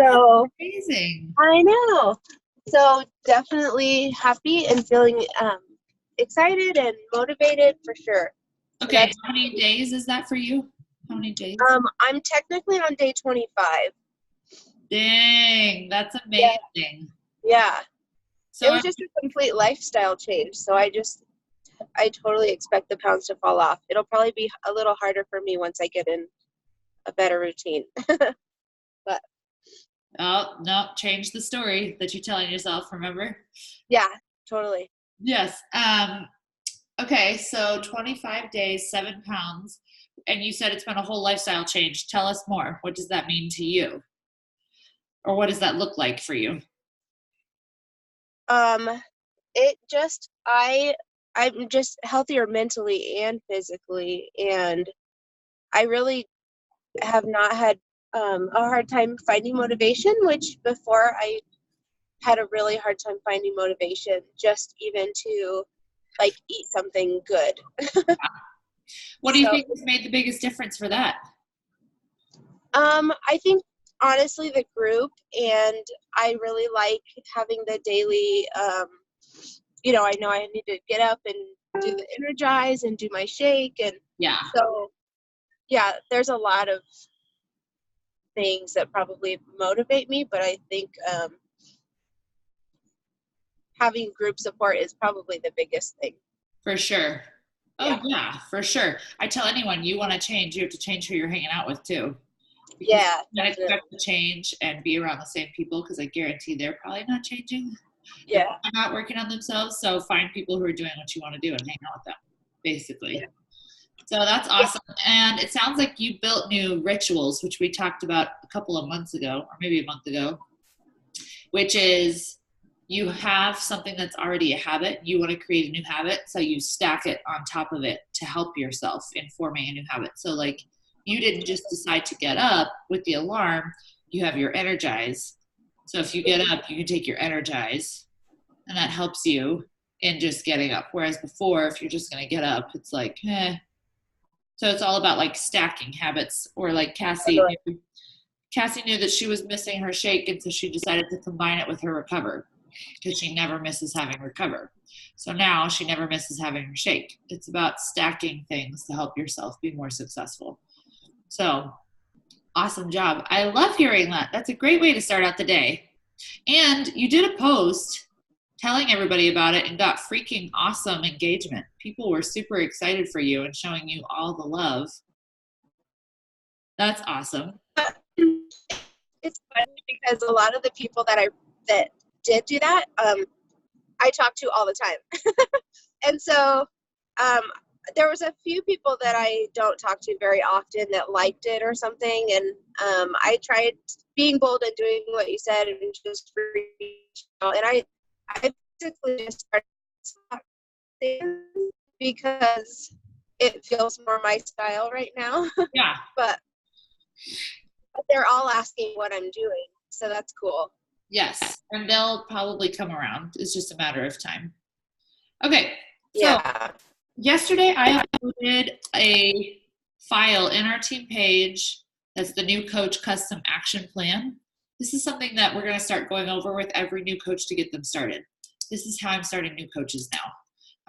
So Amazing. I know. So definitely happy and feeling excited and motivated for sure. So Okay, that's how many days is that for you? How many days? I'm technically on day 25. Dang, that's Yeah. amazing. Yeah. So It was just a complete lifestyle change. So I totally expect the pounds to fall off. It'll probably be a little harder for me once I get in a better routine. But oh no, change the story that you're telling yourself, remember? yeah, totally. Yes. Okay, so 25 days, 7 pounds, and you said it's been a whole lifestyle change. Tell us more. What does that mean to you? Or what does that look like for you? Um, it just I'm just healthier mentally and physically, and I really have not had a hard time finding motivation, which before I had a really hard time finding motivation just even to like eat something good. What do you So think has made the biggest difference for that? I think honestly the group, and I really like having the daily I know I need to get up and do the energize and do my shake, and Yeah, so yeah, there's a lot of things that probably motivate me, but I think having group support is probably the biggest thing. for sure. Oh, Yeah. yeah, for sure. I tell anyone you want to change, you have to change who you're hanging out with too. Because Yeah, you can't definitely. expect to change and be around the same people because I guarantee they're probably not changing. They're Yeah. probably not working on themselves. So find people who are doing what you want to do and hang out with them, basically. Yeah. So that's Yeah. awesome. And it sounds like you built new rituals, which we talked about a couple of months ago, or maybe a month ago, which is you have something that's already a habit. You want to create a new habit. So you stack it on top of it to help yourself in forming a new habit. So, like, you didn't just decide to get up with the alarm, you have your energize. So if you get up, you can take your energize, and that helps you in just getting up. Whereas before, if you're just going to get up, it's like, eh. So it's all about like stacking habits, or like Totally. Cassie knew that she was missing her shake, and so she decided to combine it with her recover because she never misses having recover. So now she never misses having her shake. It's about stacking things to help yourself be more successful. So awesome job. I love hearing that. That's a great way to start out the day. And you did a post telling everybody about it and got freaking awesome engagement. People were super excited for you and showing you all the love. That's awesome. It's funny because a lot of the people that did do that, I talk to all the time. And so um, there was a few people that I don't talk to very often that liked it or something, and I tried being bold and doing what you said and just reach out. And I basically just started because it feels more my style right now. Yeah. but they're all asking what I'm doing, so that's cool. Yes. And they'll probably come around. It's just a matter of time. Okay. So Yeah. yesterday I uploaded a file in our team page that's the new coach custom action plan. This is something that we're going to start going over with every new coach to get them started. This is how I'm starting new coaches now.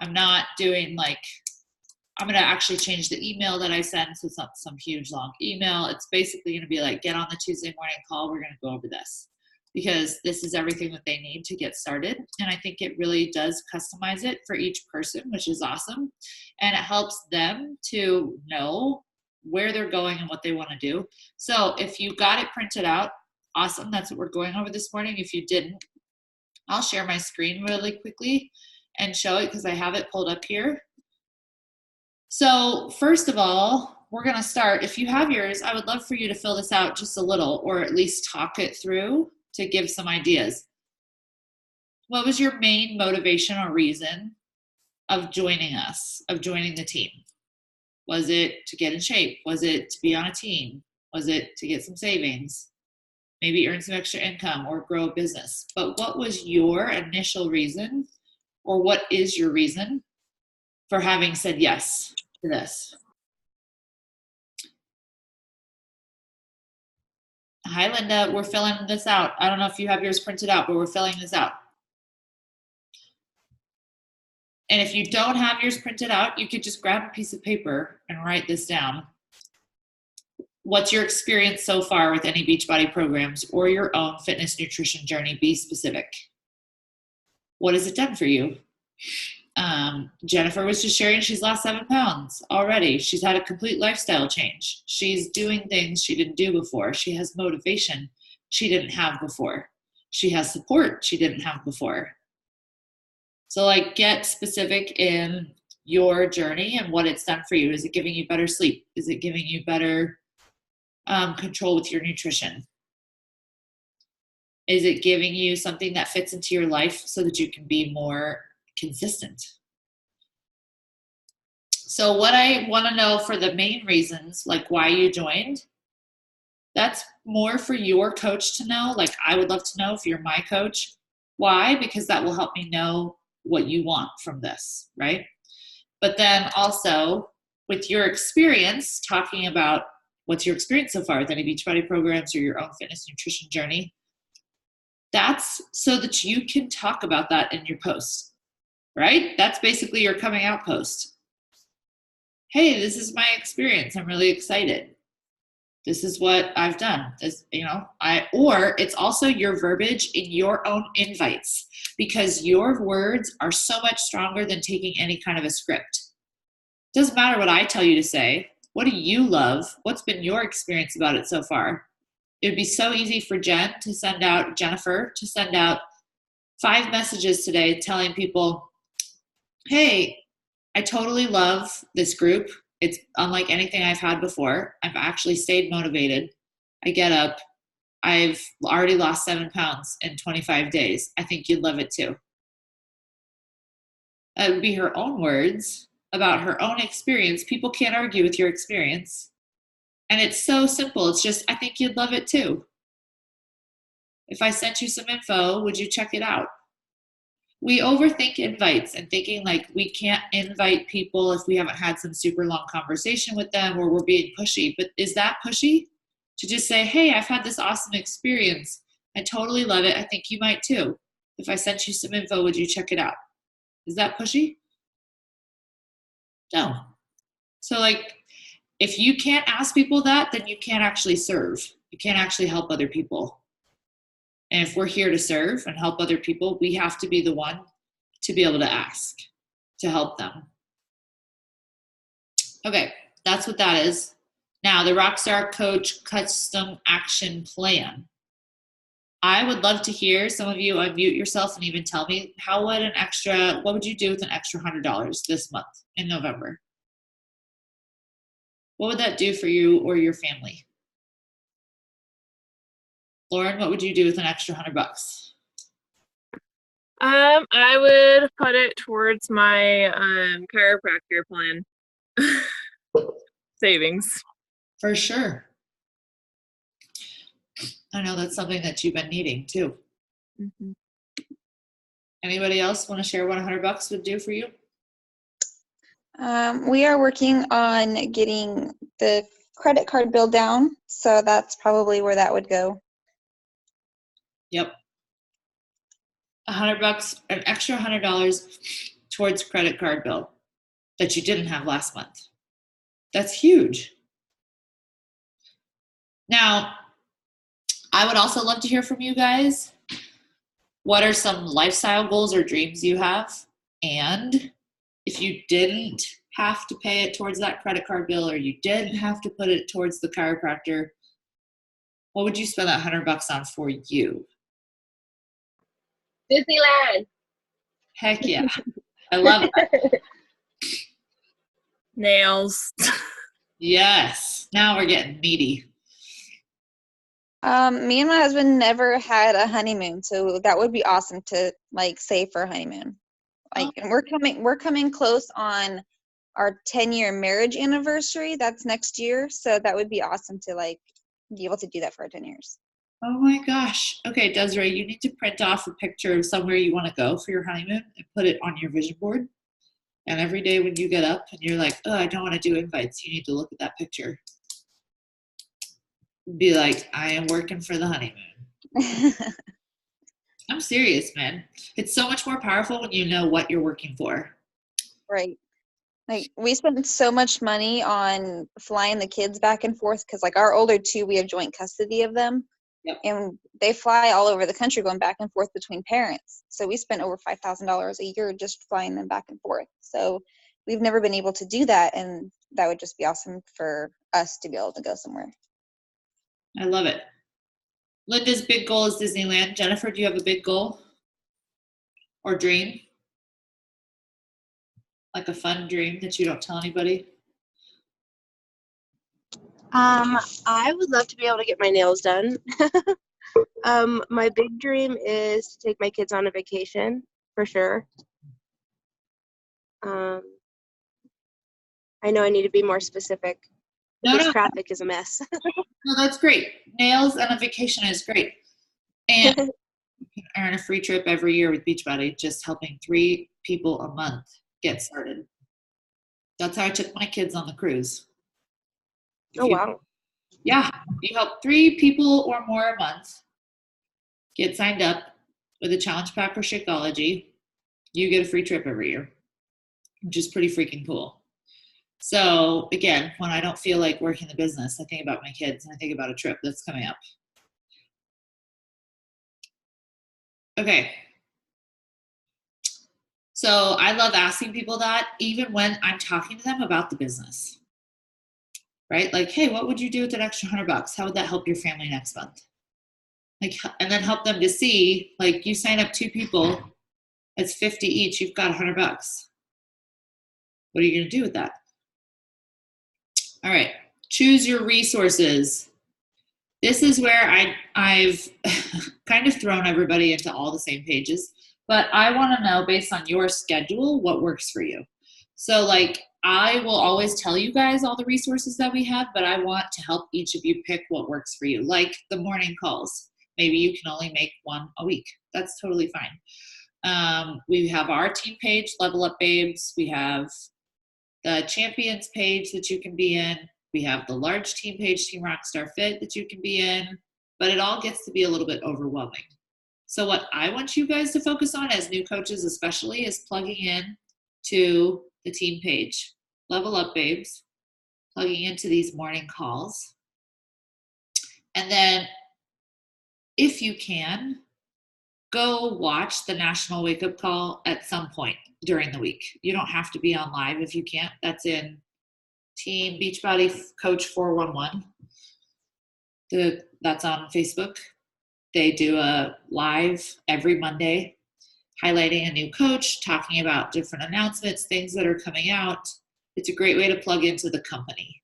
I'm not doing like, I'm going to actually change the email that I send, so it's not some huge long email. It's basically going to be like, get on the Tuesday morning call. We're going to go over this because this is everything that they need to get started. And I think it really does customize it for each person, which is awesome. And it helps them to know where they're going and what they want to do. So if you got it printed out, awesome. That's what we're going over this morning. If you didn't, I'll share my screen really quickly and show it because I have it pulled up here. So first of all, we're going to start. If you have yours, I would love for you to fill this out just a little, or at least talk it through to give some ideas. What was your main motivation or reason of joining us, of joining the team? Was it to get in shape? Was it to be on a team? Was it to get some savings? Maybe earn some extra income or grow a business? But what was your initial reason, or what is your reason for having said yes to this? Hi, Linda. We're filling this out. I don't know if you have yours printed out, but we're filling this out. And if you don't have yours printed out, you could just grab a piece of paper and write this down. What's your experience so far with any Beachbody programs or your own fitness nutrition journey? Be specific. What has it done for you? Jennifer was just sharing she's lost 7 pounds already. She's had a complete lifestyle change. She's doing things she didn't do before. She has motivation she didn't have before. She has support she didn't have before. So like get specific in your journey and what it's done for you. Is it giving you better sleep? Is it giving you better control with your nutrition? Is it giving you something that fits into your life so that you can be more consistent? So what I want to know for the main reasons, like why you joined, that's more for your coach to know. Like I would love to know if you're my coach, why? Because that will help me know what you want from this, right? But then also with your experience, talking about what's your experience so far with any Beachbody programs or your own fitness nutrition journey, that's so that you can talk about that in your post, right? That's basically your coming out post. Hey, this is my experience. I'm really excited. This is what I've done. This, or it's also your verbiage in your own invites, because your words are so much stronger than taking any kind of a script. Doesn't matter what I tell you to say. What do you love? What's been your experience about it so far? It would be so easy for Jennifer to send out 5 messages today telling people, hey, I totally love this group. It's unlike anything I've had before. I've actually stayed motivated. I get up. I've already lost 7 pounds in 25 days. I think you'd love it too. That would be her own words about her own experience. People can't argue with your experience. And it's so simple. It's just, I think you'd love it too. If I sent you some info, would you check it out? We overthink invites and thinking like we can't invite people if we haven't had some super long conversation with them or we're being pushy. But is that pushy? To just say, hey, I've had this awesome experience. I totally love it. I think you might too. If I sent you some info, would you check it out? Is that pushy? No. So like, if you can't ask people that, then you can't actually serve. You can't actually help other people. And if we're here to serve and help other people, we have to be the one to be able to ask to help them. Okay, that's what that is. Now, the Rockstar Coach Custom Action Plan. I would love to hear some of you unmute yourself and even tell me what would you do with an extra $100 this month in November? What would that do for you or your family? Lauren, what would you do with an extra $100? I would put it towards my chiropractor plan. Savings. For sure. I know that's something that you've been needing too. Mm-hmm. Anybody else want to share what $100 would do for you? We are working on getting the credit card bill down, so that's probably where that would go. Yep. $100, an extra $100 towards credit card bill that you didn't have last month. That's huge. Now, I would also love to hear from you guys. What are some lifestyle goals or dreams you have? And if you didn't have to pay it towards that credit card bill, or you didn't have to put it towards the chiropractor, what would you spend that $100 on for you? Disneyland. Heck yeah. I love that. Nails. Yes. Now we're getting meaty. Me and my husband never had a honeymoon, so that would be awesome to save for a honeymoon. And we're coming close on our 10-year marriage anniversary. That's next year, so that would be awesome to be able to do that for our 10 years. Oh my gosh. Okay, Desiree, you need to print off a picture of somewhere you want to go for your honeymoon and put it on your vision board. And every day when you get up and you're like, oh, I don't want to do invites, you need to look at that picture. Be like, I am working for the honeymoon. I'm serious, man. It's so much more powerful when you know what you're working for. Right. Like we spend so much money on flying the kids back and forth because like our older two, we have joint custody of them. Yep. And they fly all over the country going back and forth between parents. So we spend over $5,000 a year just flying them back and forth. So we've never been able to do that. And that would just be awesome for us to be able to go somewhere. I love it. Linda's big goal is Disneyland. Jennifer, do you have a big goal or dream? Like a fun dream that you don't tell anybody? I would love to be able to get my nails done. My big dream is to take my kids on a vacation, for sure. I know I need to be more specific. This traffic is a mess. No, that's great. Nails and a vacation is great. And you can earn a free trip every year with Beachbody, just helping 3 people a month get started. That's how I took my kids on the cruise. Oh, wow. Yeah, you help 3 people or more a month get signed up with a challenge pack for Shakeology. You get a free trip every year, which is pretty freaking cool. So again, when I don't feel like working the business, I think about my kids and I think about a trip that's coming up. Okay. So I love asking people that even when I'm talking to them about the business, right? Like, hey, what would you do with an extra $100? How would that help your family next month? Like, and then help them to see, like, you sign up 2 people, it's 50 each, you've got $100. What are you going to do with that? All right, choose your resources. This is where I've kind of thrown everybody into all the same pages, but I want to know based on your schedule what works for you. So like I will always tell you guys all the resources that we have, but I want to help each of you pick what works for you. Like the morning calls. Maybe you can only make 1 a week. That's totally fine. We have our team page, Level Up Babes. We have the champions page that you can be in. We have the large team page, Team Rockstar Fit, that you can be in, but it all gets to be a little bit overwhelming. So what I want you guys to focus on as new coaches especially is plugging in to the team page, Level Up Babes, plugging into these morning calls. And then if you can, go watch the National Wake Up Call at some point during the week. You don't have to be on live if you can't. That's in Team Beachbody Coach 411. That's on Facebook. They do a live every Monday highlighting a new coach, talking about different announcements, things that are coming out. It's a great way to plug into the company.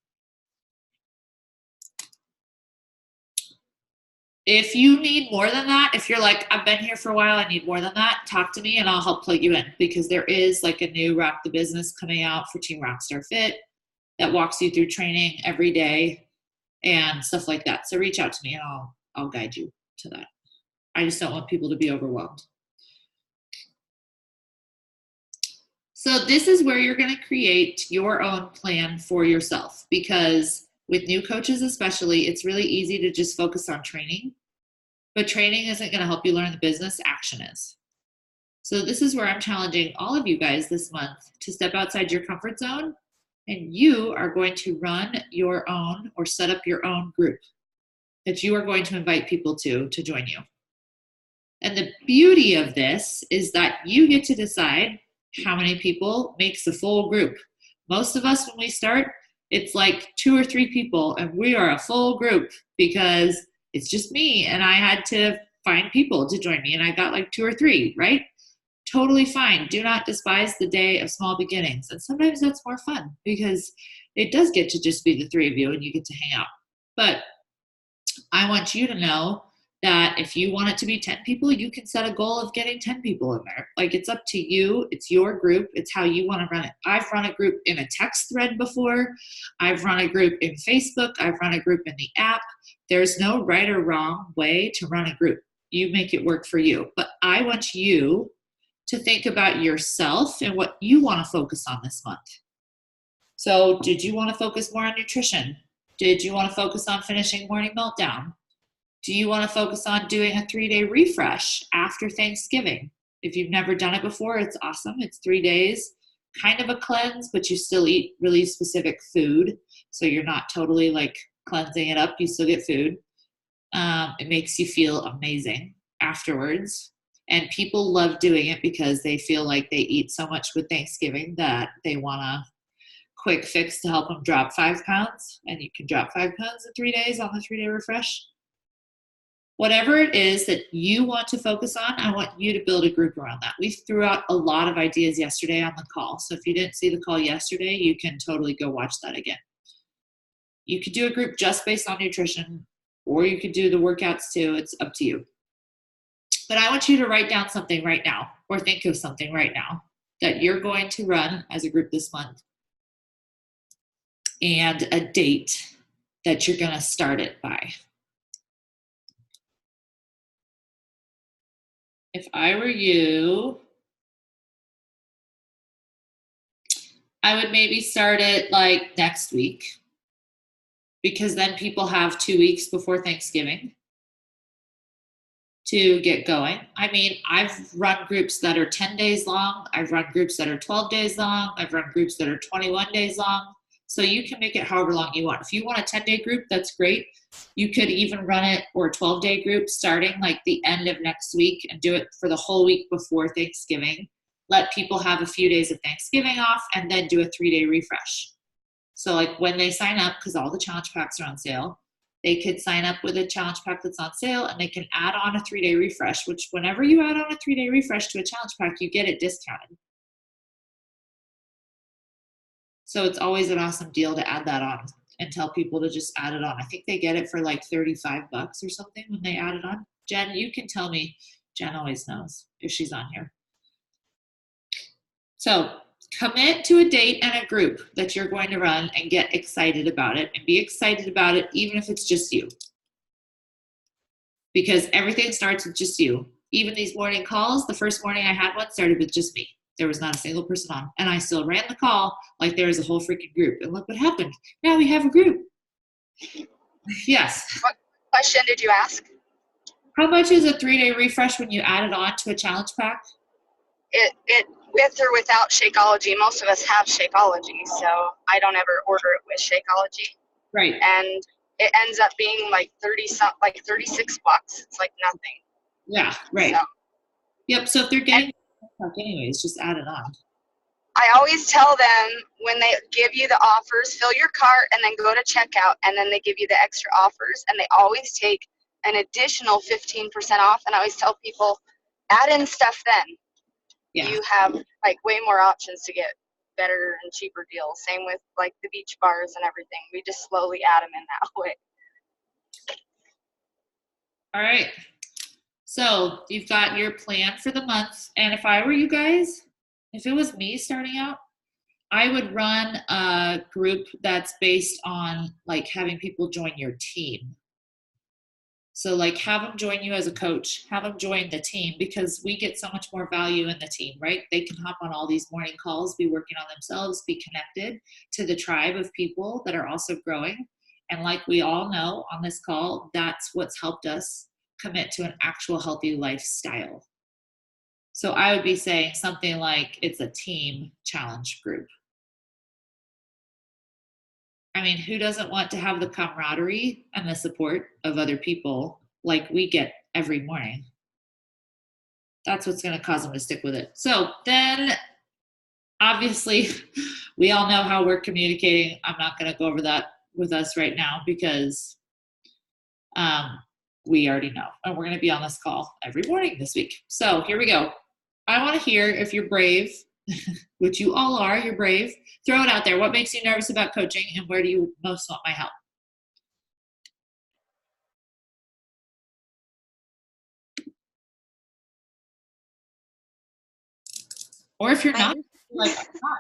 If you need more than that, if you're like, I've been here for a while, I need more than that, talk to me and I'll help plug you in, because there is like a new Rock the Business coming out for Team Rockstar Fit that walks you through training every day and stuff like that. So reach out to me and I'll guide you to that. I just don't want people to be overwhelmed. So this is where you're going to create your own plan for yourself, because with new coaches especially, it's really easy to just focus on training, but training isn't going to help you learn the business, action is. So this is where I'm challenging all of you guys this month to step outside your comfort zone, and you are going to run your own or set up your own group that you are going to invite people to join you. And the beauty of this is that you get to decide how many people makes a full group. Most of us, when we start, it's like 2 or 3 people, and we are a full group because it's just me, and I had to find people to join me, and I got like 2 or 3, right? Totally fine. Do not despise the day of small beginnings. And sometimes that's more fun because it does get to just be the 3 of you and you get to hang out. But I want you to know that if you want it to be 10 people, you can set a goal of getting 10 people in there. Like, it's up to you. It's your group. It's how you want to run it. I've run a group in a text thread before. I've run a group in Facebook. I've run a group in the app. There's no right or wrong way to run a group. You make it work for you. But I want you to think about yourself and what you want to focus on this month. So did you want to focus more on nutrition? Did you want to focus on finishing Morning Meltdown? Do you want to focus on doing a 3-day refresh after Thanksgiving? If you've never done it before, it's awesome. It's 3 days, kind of a cleanse, but you still eat really specific food. So you're not totally like cleansing it up. You still get food. It makes you feel amazing afterwards. And people love doing it because they feel like they eat so much with Thanksgiving that they want a quick fix to help them drop 5 pounds. And you can drop 5 pounds in 3 days on the 3-day refresh. Whatever it is that you want to focus on, I want you to build a group around that. We threw out a lot of ideas yesterday on the call. So if you didn't see the call yesterday, you can totally go watch that again. You could do a group just based on nutrition, or you could do the workouts too. It's up to you. But I want you to write down something right now, or think of something right now that you're going to run as a group this month, and a date that you're going to start it by. If I were you, I would maybe start it like next week, because then people have 2 weeks before Thanksgiving to get going. I mean, I've run groups that are 10 days long. I've run groups that are 12 days long. I've run groups that are 21 days long. So you can make it however long you want. If you want a 10-day group, that's great. You could even run it, or a 12-day group, starting like the end of next week, and do it for the whole week before Thanksgiving. Let people have a few days of Thanksgiving off, and then do a 3-day refresh. So like when they sign up, because all the challenge packs are on sale, they could sign up with a challenge pack that's on sale, and they can add on a 3-day refresh, which whenever you add on a 3-day refresh to a challenge pack, you get it discounted. So it's always an awesome deal to add that on and tell people to just add it on. I think they get it for like $35 or something when they add it on. Jen, you can tell me. Jen always knows if she's on here. So commit to a date and a group that you're going to run, and get excited about it, and be excited about it even if it's just you. Because everything starts with just you. Even these morning calls, the first morning I had one started with just me. There was not a single person on, and I still ran the call like there was a whole freaking group. And look what happened. Now we have a group. Yes. What question did you ask? How much is a 3-day refresh when you add it on to a challenge pack? It with or without Shakeology. Most of us have Shakeology, so I don't ever order it with Shakeology. Right. And it ends up being like $36. It's like nothing. Yeah, right. So, yep, so if they're getting anyways, just add it on. I always tell them when they give you the offers, fill your cart and then go to checkout, and then they give you the extra offers, and they always take an additional 15% off. And I always tell people, add in stuff then. Yeah. You have like way more options to get better and cheaper deals. Same with like the beach bars and everything. We just slowly add them in that way. All right. So you've got your plan for the month. And if I were you guys, if it was me starting out, I would run a group that's based on like having people join your team. So like have them join you as a coach, have them join the team, because we get so much more value in the team, right? They can hop on all these morning calls, be working on themselves, be connected to the tribe of people that are also growing. And like we all know on this call, that's what's helped us commit to an actual healthy lifestyle. So I would be saying something like it's a team challenge group. I mean, who doesn't want to have the camaraderie and the support of other people like we get every morning? That's what's going to cause them to stick with it. So then, obviously, we all know how we're communicating. I'm not going to go over that with us right now because we already know. And we're going to be on this call every morning this week. So here we go. I want to hear if you're brave, which you all are, you're brave. Throw it out there. What makes you nervous about coaching, and where do you most want my help? Or if you're not, like, I'm not.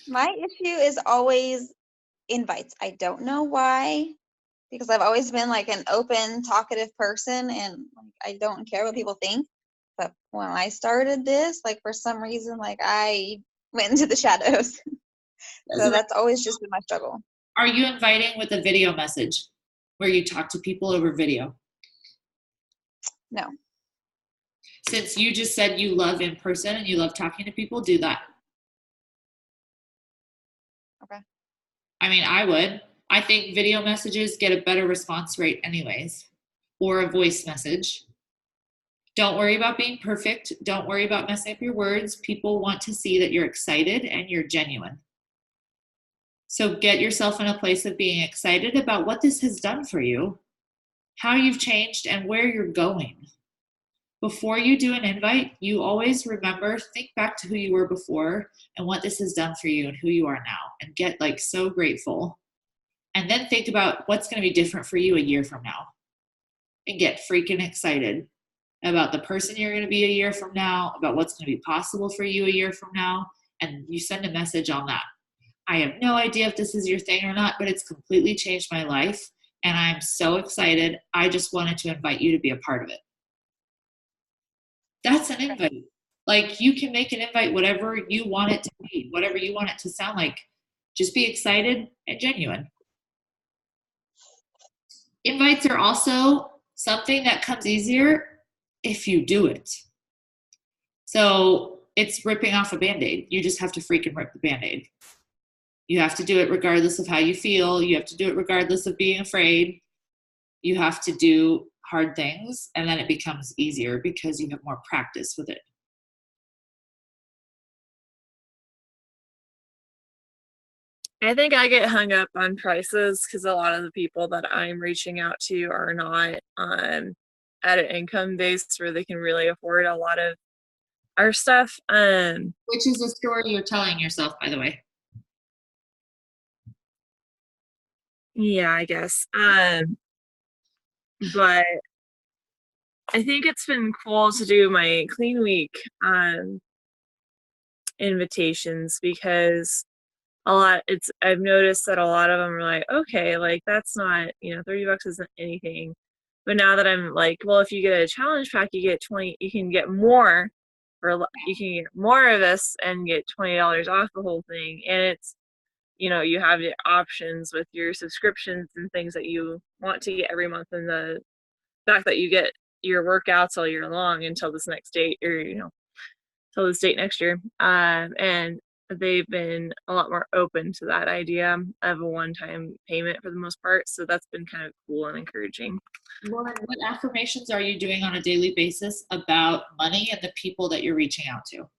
My issue is always invites. I don't know why, because I've always been like an open, talkative person, and like, I don't care what people think. But when I started this, like for some reason, like I went into the shadows. So that's always just been my struggle. Are you inviting with a video message where you talk to people over video? No. Since you just said you love in person and you love talking to people, do that. Okay. I mean, I would. I think video messages get a better response rate anyways, or a voice message. Don't worry about being perfect. Don't worry about messing up your words. People want to see that you're excited and you're genuine. So get yourself in a place of being excited about what this has done for you, how you've changed, and where you're going. Before you do an invite, you always remember, think back to who you were before and what this has done for you and who you are now, and get like so grateful. And then think about what's going to be different for you a year from now, and get freaking excited about the person you're going to be a year from now, about what's going to be possible for you a year from now. And you send a message on that. I have no idea if this is your thing or not, but it's completely changed my life. And I'm so excited. I just wanted to invite you to be a part of it. That's an invite. Like, you can make an invite whatever you want it to be, whatever you want it to sound like. Just be excited and genuine. Invites are also something that comes easier if you do it. So it's ripping off a Band-Aid. You just have to freaking rip the Band-Aid. You have to do it regardless of how you feel. You have to do it regardless of being afraid. You have to do hard things, and then it becomes easier because you have more practice with it. I think I get hung up on prices because a lot of the people that I'm reaching out to are not at an income base where they can really afford a lot of our stuff. Which is a story you're telling yourself, by the way. Yeah, I guess. But I think it's been cool to do my Clean Week invitations because I've noticed that a lot of them are like, okay, like that's not, $30 isn't anything. But now that I'm like, well, if you get a challenge pack, you get 20, you can get more, or you can get more of this and get $20 off the whole thing. And it's, you have your options with your subscriptions and things that you want to get every month, and the fact that you get your workouts all year long until this next date, or till this date next year. And they've been a lot more open to that idea of a one-time payment for the most part. So that's been kind of cool and encouraging. Lauren, what affirmations are you doing on a daily basis about money and the people that you're reaching out to?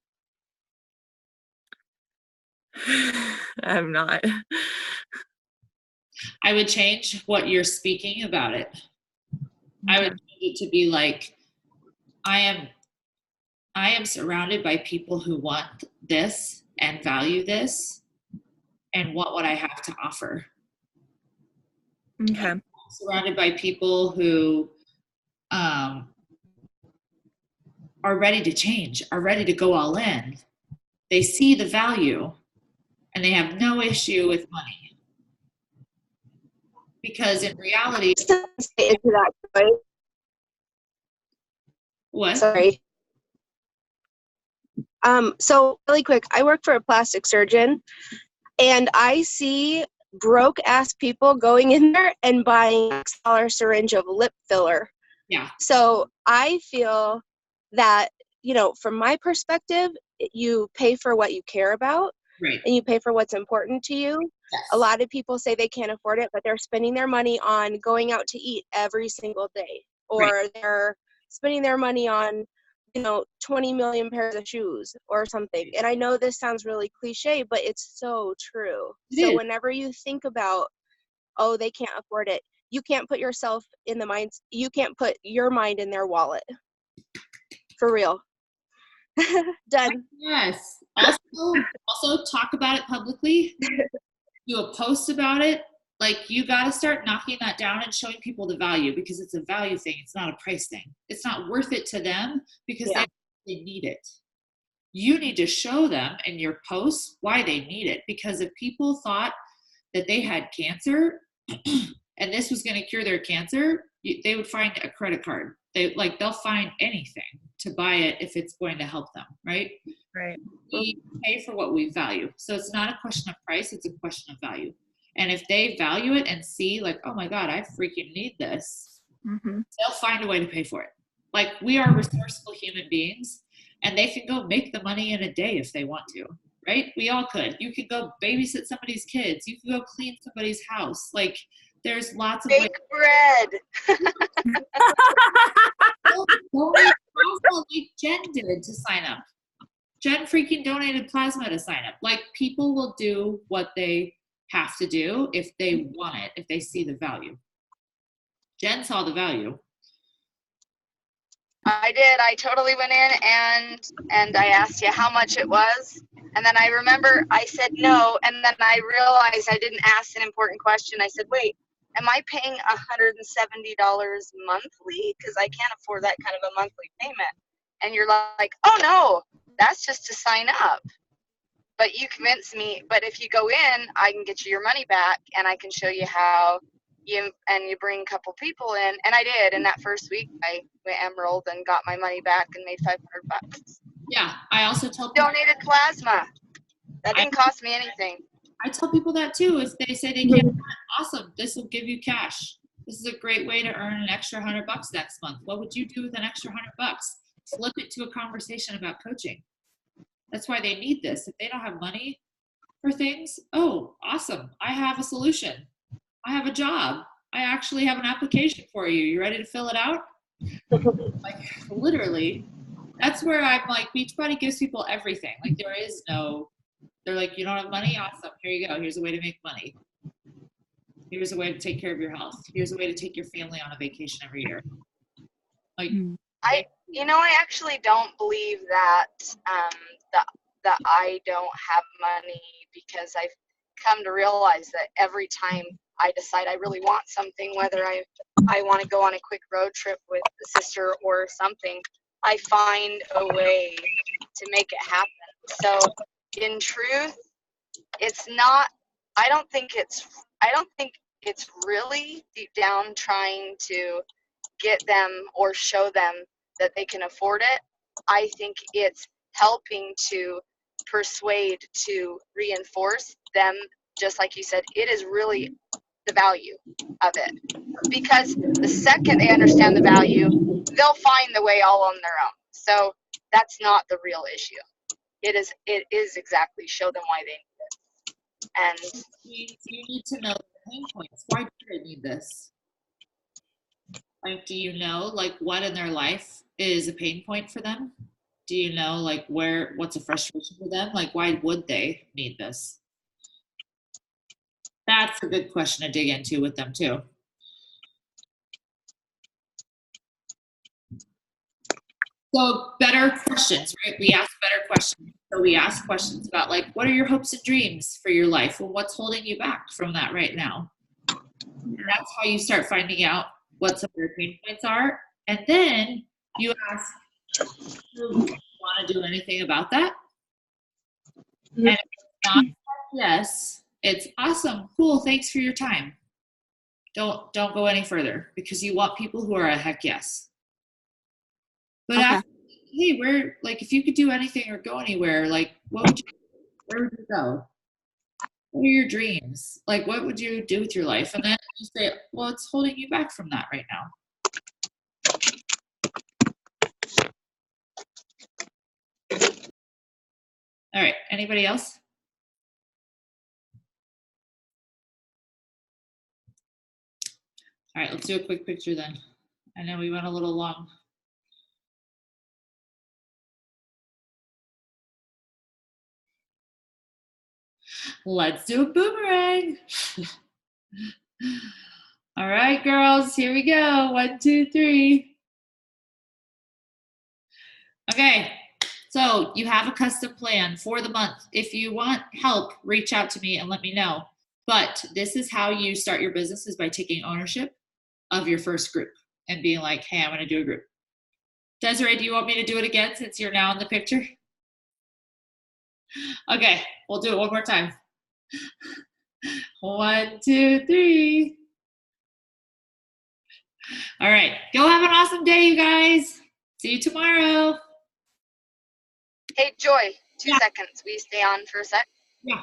I'm not. I would change what you're speaking about it. I would change it to be like, I am surrounded by people who want this and value this, and what would I have to offer? Okay. I'm surrounded by people who are ready to change, are ready to go all in. They see the value and they have no issue with money. Because in reality, Into that, right? what? Sorry. So really quick, I work for a plastic surgeon, and I see broke ass people going in there and buying a $6 syringe of lip filler. Yeah. So I feel that, from my perspective, you pay for what you care about, Right. and you pay for what's important to you. Yes. A lot of people say they can't afford it, but they're spending their money on going out to eat every single day, or they're spending their money on 20 million pairs of shoes or something. And I know this sounds really cliche, but it's so true. So whenever you think about, oh, they can't afford it, you can't put yourself in you can't put your mind in their wallet. For real. Done. Yes. Also talk about it publicly. Do a post about it. Like, you got to start knocking that down and showing people the value, because it's a value thing. It's not a price thing. It's not worth it to them because they need it. You need to show them in your posts why they need it. Because if people thought that they had cancer and this was going to cure their cancer, they would find a credit card. They'll find anything to buy it if it's going to help them, right? Right. We pay for what we value. So it's not a question of price, it's a question of value. And if they value it and see like, oh my God, I freaking need this, they'll find a way to pay for it. Like, we are resourceful human beings, and they can go make the money in a day if they want to, right? We all could. You could go babysit somebody's kids. You could go clean somebody's house. Like, there's lots of ways. Bake bread. Donate plasma like Jen did to sign up. Jen freaking donated plasma to sign up. Like, people will do what they have to do if they want it, if they see the value. Jen saw the value. I did. I totally went in and I asked you how much it was. And then I remember I said no. And then I realized I didn't ask an important question. I said, wait, am I paying $170 monthly? Because I can't afford that kind of a monthly payment. And you're like, oh no, that's just to sign up. But you convinced me, but if you go in, I can get you your money back and I can show you how you bring a couple people in. And I did. In that first week, I went Emerald and got my money back and made $500. Yeah, I also tell people, Donated plasma. That didn't cost me anything. I tell people that too. If they say they can't, awesome. This will give you cash. This is a great way to earn an extra $100 next month. What would you do with an extra $100? Flip it to a conversation about coaching. That's why they need this. If they don't have money for things, oh, awesome. I have a solution. I have a job. I actually have an application for you. You ready to fill it out? Like, literally, that's where I'm like, Beachbody gives people everything. Like, there is no, they're like, you don't have money? Awesome. Here you go. Here's a way to make money. Here's a way to take care of your health. Here's a way to take your family on a vacation every year. Like, I actually don't believe that that I don't have money, because I've come to realize that every time I decide I really want something, whether I want to go on a quick road trip with a sister or something, I find a way to make it happen. So in truth, it's not, I don't think it's really deep down trying to get them or show them that they can afford it. I think it's helping to persuade, to reinforce them, just like you said, it is really the value of it. Because the second they understand the value, they'll find the way all on their own. So that's not the real issue. It is exactly show them why they need it. And you need to know the pain points. Why do they need this? Like, do you know, like, what in their life is a pain point for them? Do you know, like, what's a frustration for them? Like, why would they need this? That's a good question to dig into with them too. So better questions, right? We ask better questions. So we ask questions about, like, what are your hopes and dreams for your life? Well, what's holding you back from that right now? And that's how you start finding out what some of your pain points are. And then you ask, do you want to do anything about that? And if it's not yes, it's awesome, cool, thanks for your time. Don't go any further, because you want people who are a heck yes. But after, hey, where, like, if you could do anything or go anywhere, like, where would you go? What are your dreams? Like, what would you do with your life? And then you say, well, it's holding you back from that right now. All right, anybody else? All right, let's do a quick picture then. I know we went a little long. Let's do a boomerang. All right, girls, here we go. 1, 2, 3. Okay, so you have a custom plan for the month. If you want help, reach out to me and let me know. But this is how you start your business, is by taking ownership of your first group and being like, hey, I'm going to do a group. Desiree, do you want me to do it again since you're now in the picture? Okay, we'll do it one more time. 1, 2, 3. All right, go have an awesome day, you guys. See you tomorrow. hey, Joy, 2 seconds. Will you stay on for a sec? Yeah.